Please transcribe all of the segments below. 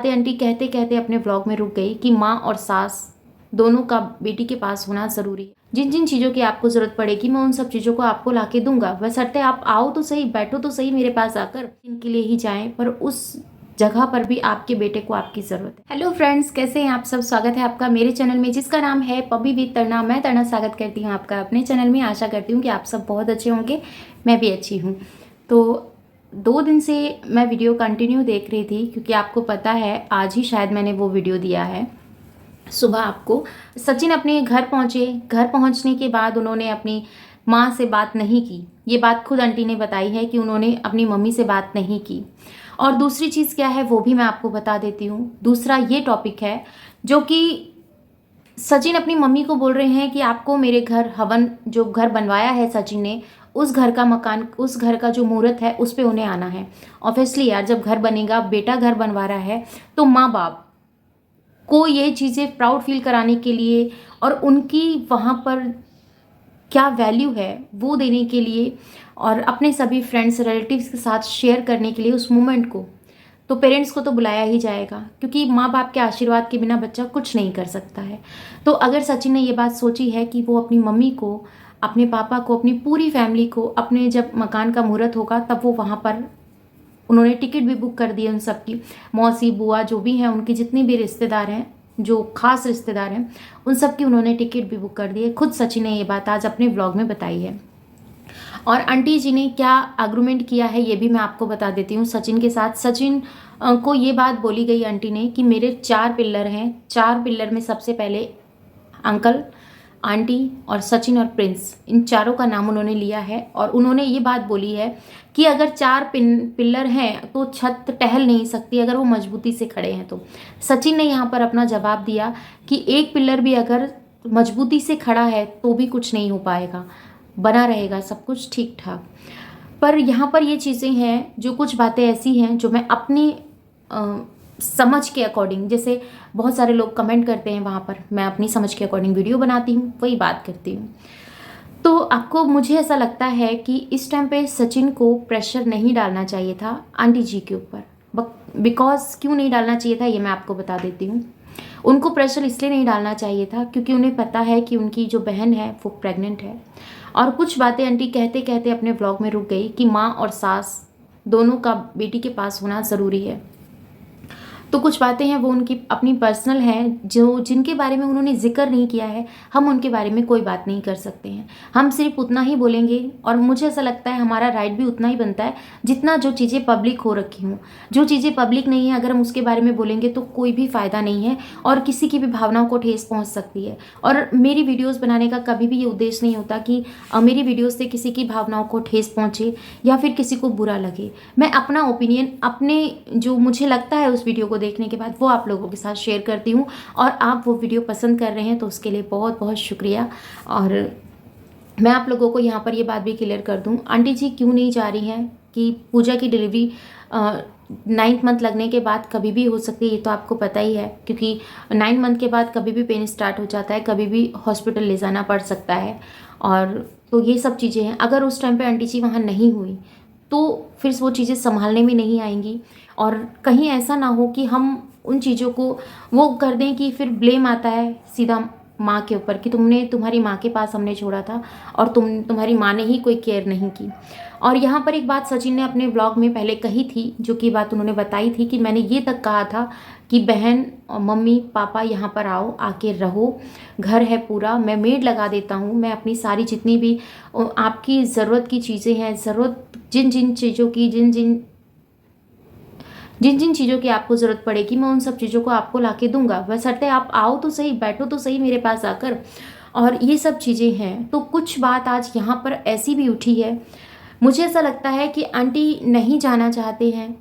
बातें आंटी कहते कहते अपने ब्लॉग में रुक गई कि माँ और सास दोनों का बेटी के पास होना ज़रूरी है। जिन जिन चीज़ों की आपको ज़रूरत पड़ेगी मैं उन सब चीज़ों को आपको ला के दूंगा, बशर्ते आप आओ तो सही, बैठो तो सही मेरे पास आकर। इनके लिए ही जाएं, पर उस जगह पर भी आपके बेटे को आपकी ज़रूरत है। हेलो फ्रेंड्स, कैसे हैं आप सब? स्वागत है आपका मेरे चैनल में जिसका नाम है पबी विद तड़ना। मैं तड़ना स्वागत करती हूँ आपका अपने चैनल में। आशा करती हूँ कि आप सब बहुत अच्छे होंगे, मैं भी अच्छी हूँ। तो 2 दिन से मैं वीडियो कंटिन्यू देख रही थी, क्योंकि आपको पता है आज ही शायद मैंने वो वीडियो दिया है सुबह आपको। सचिन अपने घर पहुँचे। घर पहुँचने के बाद उन्होंने अपनी माँ से बात नहीं की। ये बात खुद आंटी ने बताई है कि उन्होंने अपनी मम्मी से बात नहीं की। और दूसरी चीज़ क्या है वो भी मैं आपको बता देती हूँ। दूसरा ये टॉपिक है जो कि सचिन अपनी मम्मी को बोल रहे हैं कि आपको मेरे घर हवन, जो घर बनवाया है सचिन ने, उस घर का मकान, उस घर का जो मुहूर्त है उस पे उन्हें आना है। ऑब्वियसली यार, जब घर बनेगा, बेटा घर बनवा रहा है, तो माँ बाप को ये चीज़ें प्राउड फील कराने के लिए और उनकी वहाँ पर क्या वैल्यू है वो देने के लिए और अपने सभी फ्रेंड्स रिलेटिव्स के साथ शेयर करने के लिए उस मोमेंट को, तो पेरेंट्स को तो बुलाया ही जाएगा, क्योंकि माँ बाप के आशीर्वाद के बिना बच्चा कुछ नहीं कर सकता है। तो अगर सचिन ने ये बात सोची है कि वो अपनी मम्मी को, अपने पापा को, अपनी पूरी फैमिली को, अपने जब मकान का मुहूर्त होगा तब वो वहाँ पर, उन्होंने टिकट भी बुक कर दी है उन सबकी, मौसी बुआ जो भी हैं, उनके जितने भी रिश्तेदार हैं, जो खास रिश्तेदार हैं, उन सब की उन्होंने टिकट भी बुक कर दी है। खुद सचिन ने ये बात आज अपने व्लॉग में बताई है। और आंटी जी ने क्या आर्गूमेंट किया है ये भी मैं आपको बता देती हूँ सचिन के साथ। सचिन को ये बात बोली गई आंटी ने कि मेरे 4 पिल्लर हैं, 4 पिल्लर में सबसे पहले अंकल, आंटी और सचिन और प्रिंस, इन चारों का नाम उन्होंने लिया है। और उन्होंने ये बात बोली है कि अगर 4 पिल्लर हैं तो छत टहल नहीं सकती अगर वो मजबूती से खड़े हैं तो। सचिन ने यहाँ पर अपना जवाब दिया कि एक पिल्लर भी अगर मजबूती से खड़ा है तो भी कुछ नहीं हो पाएगा, बना रहेगा सब कुछ ठीक ठाक। पर यहाँ पर ये चीज़ें हैं, जो कुछ बातें ऐसी हैं जो मैं अपनी समझ के अकॉर्डिंग, जैसे बहुत सारे लोग कमेंट करते हैं वहाँ पर, मैं अपनी समझ के अकॉर्डिंग वीडियो बनाती हूँ, वही बात करती हूँ। तो आपको, मुझे ऐसा लगता है कि इस टाइम पे सचिन को प्रेशर नहीं डालना चाहिए था आंटी जी के ऊपर। बिकॉज क्यों नहीं डालना चाहिए था ये मैं आपको बता देती हूँ। उनको प्रेशर इसलिए नहीं डालना चाहिए था क्योंकि उन्हें पता है कि उनकी जो बहन है वो प्रेग्नेंट है। और कुछ बातें आंटी कहते कहते अपने ब्लॉग में रुक गई कि माँ और सास दोनों का बेटी के पास होना ज़रूरी है। तो कुछ बातें हैं वो उनकी अपनी पर्सनल हैं, जो जिनके बारे में उन्होंने जिक्र नहीं किया है। हम उनके बारे में कोई बात नहीं कर सकते हैं, हम सिर्फ उतना ही बोलेंगे। और मुझे ऐसा लगता है हमारा राइट भी उतना ही बनता है जितना जो चीज़ें पब्लिक हो रखी हों। जो चीज़ें पब्लिक नहीं है अगर हम उसके बारे में बोलेंगे तो कोई भी फ़ायदा नहीं है और किसी की भी भावनाओं को ठेस पहुँच सकती है। और मेरी वीडियोज़ बनाने का कभी भी ये उद्देश्य नहीं होता कि मेरी वीडियोज़ से किसी की भावनाओं को ठेस पहुँचे या फिर किसी को बुरा लगे। मैं अपना ओपिनियन, अपने जो मुझे लगता है उस वीडियो को देखने के बाद वो आप लोगों के साथ शेयर करती हूँ। और आप वो वीडियो पसंद कर रहे हैं तो उसके लिए बहुत बहुत शुक्रिया। और मैं आप लोगों को यहाँ पर ये बात भी क्लियर कर दूँ, आंटी जी क्यों नहीं जा रही हैं कि पूजा की डिलीवरी 9th मंथ लगने के बाद कभी भी हो सकती है, ये तो आपको पता ही है, क्योंकि 9 मंथ के बाद कभी भी पेन स्टार्ट हो जाता है, कभी भी हॉस्पिटल ले जाना पड़ सकता है। और तो ये सब चीज़ें हैं, अगर उस टाइम पे आंटी जी वहाँ नहीं हुई तो फिर वो चीज़ें संभालने में नहीं आएंगी। और कहीं ऐसा ना हो कि हम उन चीज़ों को वो कर दें कि फिर ब्लेम आता है सीधा माँ के ऊपर कि तुम्हारी माँ के पास हमने छोड़ा था और तुम्हारी माँ ने ही कोई केयर नहीं की। और यहाँ पर एक बात सचिन ने अपने ब्लॉग में पहले कही थी, जो कि बात उन्होंने बताई थी कि मैंने ये तक कहा था कि बहन और मम्मी पापा यहाँ पर आओ, आके रहो, घर है पूरा, मैं मेड लगा देता हूँ, मैं अपनी सारी जितनी भी आपकी ज़रूरत की चीज़ें हैं, ज़रूरत जिन जिन चीज़ों की, जिन जिन चीज़ों की आपको ज़रूरत पड़ेगी मैं उन सब चीज़ों को आपको ला के दूंगा, बशर्ते आप आओ तो सही, बैठो तो सही मेरे पास आकर। और ये सब चीज़ें हैं। तो कुछ बात आज यहाँ पर ऐसी भी उठी है, मुझे ऐसा लगता है कि आंटी नहीं जाना चाहते हैं।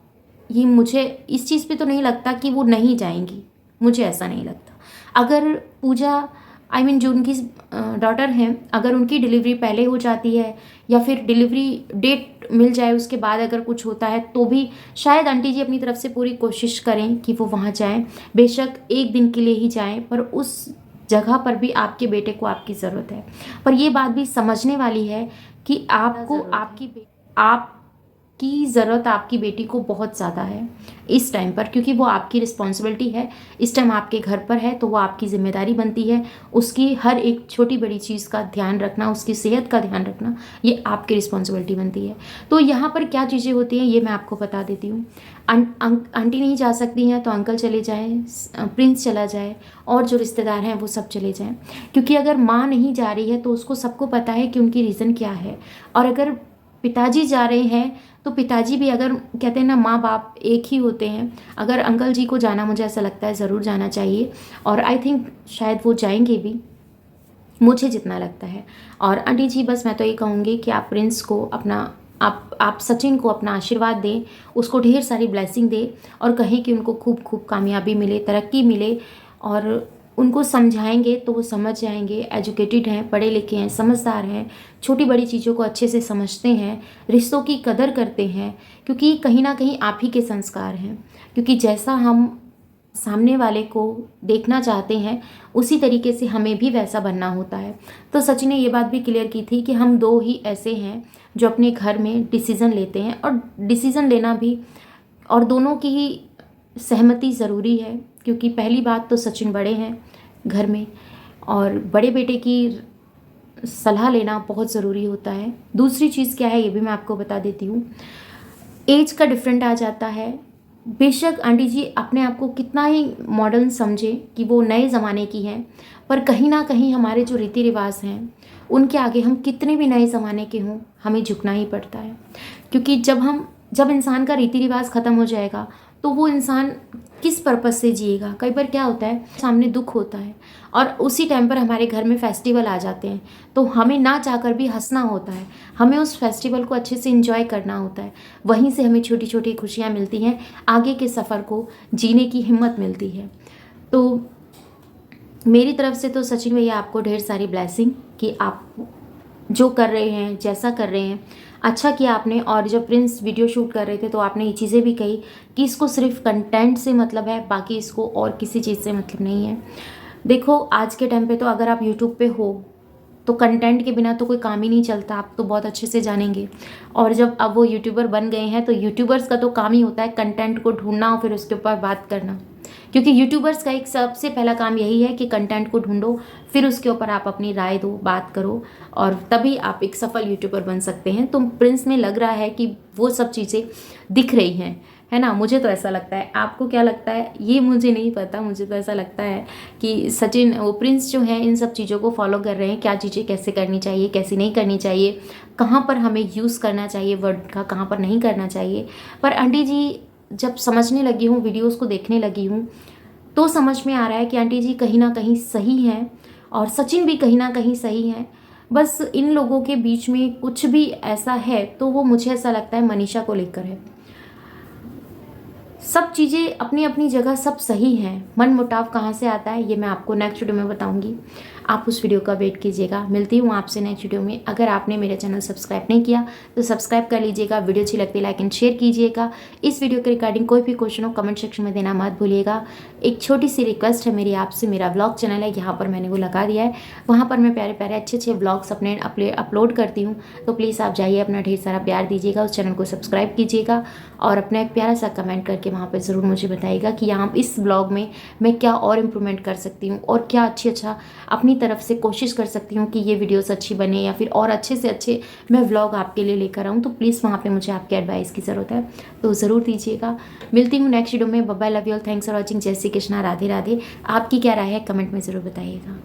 ये मुझे इस चीज़ पे तो नहीं लगता कि वो नहीं जाएंगी, मुझे ऐसा नहीं लगता। अगर पूजा, आई मीन जो उनकी डॉटर हैं, अगर उनकी डिलीवरी पहले हो जाती है या फिर डिलीवरी डेट मिल जाए उसके बाद अगर कुछ होता है तो भी शायद आंटी जी अपनी तरफ से पूरी कोशिश करें कि वो वहाँ जाएं। बेशक एक दिन के लिए ही जाएं, पर उस जगह पर भी आपके बेटे को आपकी ज़रूरत है। पर ये बात भी समझने वाली है कि आपको आप की ज़रूरत आपकी बेटी को बहुत ज़्यादा है इस टाइम पर, क्योंकि वो आपकी रिस्पॉन्सिबिलिटी है। इस टाइम आपके घर पर है तो वो आपकी ज़िम्मेदारी बनती है, उसकी हर एक छोटी बड़ी चीज़ का ध्यान रखना, उसकी सेहत का ध्यान रखना, ये आपकी रिस्पॉन्सिबिलिटी बनती है। तो यहाँ पर क्या चीज़ें होती हैं ये मैं आपको बता देती हूँ। आंटी नहीं जा सकती हैं तो अंकल चले जाएँ, प्रिंस चला जाए, और जो रिश्तेदार हैं वो सब चले जाएँ। क्योंकि अगर माँ नहीं जा रही है तो उसको सबको पता है कि उनकी रीज़न क्या है। और अगर पिताजी जा रहे हैं तो पिताजी भी, अगर कहते हैं ना माँ बाप एक ही होते हैं, अगर अंकल जी को जाना, मुझे ऐसा लगता है ज़रूर जाना चाहिए, और आई थिंक शायद वो जाएंगे भी, मुझे जितना लगता है। और आंटी जी बस मैं तो ये कहूँगी कि आप प्रिंस को अपना, आप सचिन को अपना आशीर्वाद दें, उसको ढेर सारी ब्लेसिंग दें, और कहें कि उनको खूब खूब कामयाबी मिले, तरक्की मिले, और उनको समझाएंगे तो वो समझ जाएंगे। एजुकेटेड हैं, पढ़े लिखे हैं, समझदार हैं, छोटी बड़ी चीज़ों को अच्छे से समझते हैं, रिश्तों की कदर करते हैं, क्योंकि कहीं ना कहीं आप ही के संस्कार हैं। क्योंकि जैसा हम सामने वाले को देखना चाहते हैं उसी तरीके से हमें भी वैसा बनना होता है। तो सचिन ने ये बात भी क्लियर की थी कि हम दो ही ऐसे हैं जो अपने घर में डिसीज़न लेते हैं, और डिसीज़न लेना भी, और दोनों की ही सहमति ज़रूरी है। क्योंकि पहली बात तो सचिन बड़े हैं घर में, और बड़े बेटे की सलाह लेना बहुत ज़रूरी होता है। दूसरी चीज़ क्या है ये भी मैं आपको बता देती हूँ, एज का डिफरेंट आ जाता है। बेशक आंटी जी अपने आप को कितना ही मॉडर्न समझे कि वो नए ज़माने की हैं, पर कहीं ना कहीं हमारे जो रीति रिवाज हैं उनके आगे हम कितने भी नए ज़माने के हों, हमें झुकना ही पड़ता है। क्योंकि जब इंसान का रीति रिवाज ख़त्म हो जाएगा तो वो इंसान किस पर्पज़ से जिएगा। कई बार क्या होता है, सामने दुख होता है और उसी टाइम पर हमारे घर में फेस्टिवल आ जाते हैं, तो हमें ना चाहकर भी हंसना होता है, हमें उस फेस्टिवल को अच्छे से एंजॉय करना होता है। वहीं से हमें छोटी छोटी खुशियाँ मिलती हैं, आगे के सफ़र को जीने की हिम्मत मिलती है। तो मेरी तरफ से तो सचिन भैया आपको ढेर सारी ब्लेसिंग कि आप जो कर रहे हैं, जैसा कर रहे हैं, अच्छा किया आपने। और जब प्रिंस वीडियो शूट कर रहे थे तो आपने ये चीज़ें भी कही कि इसको सिर्फ कंटेंट से मतलब है, बाकी इसको और किसी चीज़ से मतलब नहीं है। देखो आज के टाइम पे तो अगर आप यूट्यूब पे हो तो कंटेंट के बिना तो कोई काम ही नहीं चलता, आप तो बहुत अच्छे से जानेंगे। और जब अब वो यूट्यूबर बन गए हैं तो यूट्यूबर्स का तो काम ही होता है कंटेंट को ढूंढना और फिर उसके ऊपर बात करना। क्योंकि यूट्यूबर्स का एक सबसे पहला काम यही है कि कंटेंट को ढूंढो, फिर उसके ऊपर आप अपनी राय दो, बात करो, और तभी आप एक सफल यूट्यूबर बन सकते हैं। तो प्रिंस में लग रहा है कि वो सब चीज़ें दिख रही हैं, है ना। मुझे तो ऐसा लगता है, आपको क्या लगता है ये मुझे नहीं पता। मुझे तो ऐसा लगता है कि सचिन, वो प्रिंस जो है इन सब चीज़ों को फॉलो कर रहे हैं, क्या चीज़ें कैसे करनी चाहिए, कैसे नहीं करनी चाहिए, कहाँ पर हमें यूज़ करना चाहिए वर्ड का, कहाँ पर नहीं करना चाहिए। पर आंटी जी जब समझने लगी हूँ, वीडियोज़ को देखने लगी हूँ, तो समझ में आ रहा है कि आंटी जी कहीं ना कहीं सही हैं और सचिन भी कहीं ना कहीं सही हैं। बस इन लोगों के बीच में कुछ भी ऐसा है तो वो मुझे ऐसा लगता है मनीषा को लेकर है। सब चीज़ें अपनी अपनी जगह सब सही हैं, मन मुटाव कहाँ से आता है ये मैं आपको नेक्स्ट वीडियो में बताऊंगी। आप उस वीडियो का वेट कीजिएगा। मिलती हूँ आपसे नेक्स्ट वीडियो में। अगर आपने मेरा चैनल सब्सक्राइब नहीं किया तो सब्सक्राइब कर लीजिएगा। वीडियो अच्छी लगती है लाइक एंड शेयर कीजिएगा। इस वीडियो के रिगार्डिंग कोई भी क्वेश्चन हो कमेंट सेक्शन में देना मत भूलिएगा। एक छोटी सी रिक्वेस्ट है मेरी आपसे, मेरा व्लॉग चैनल है, यहाँ पर मैंने वो लगा दिया है, वहाँ पर मैं प्यारे प्यारे अच्छे अच्छे व्लॉग्स अपने अपलोड करती हूँ। तो प्लीज़ आप जाइए, अपना ढेर सारा प्यार दीजिएगा, उस चैनल को सब्सक्राइब कीजिएगा और अपना एक प्यारा सा कमेंट करके वहाँ पर ज़रूर मुझे बताइएगा कि यहाँ इस ब्लॉग में मैं क्या और इम्प्रूवमेंट कर सकती हूँ और क्या अच्छा अपनी तरफ से कोशिश कर सकती हूँ कि ये वीडियोस अच्छी बने या फिर और अच्छे से अच्छे मैं व्लॉग आपके लिए लेकर आऊँ। तो प्लीज़ वहाँ पे मुझे आपके एडवाइस की ज़रूरत है, तो ज़रूर दीजिएगा। मिलती हूँ नेक्स्ट वीडियो में। Bye bye, love you all, thanks for watching, जय श्री कृष्णा, राधे राधे। आपकी क्या राय है कमेंट में ज़रूर बताइएगा।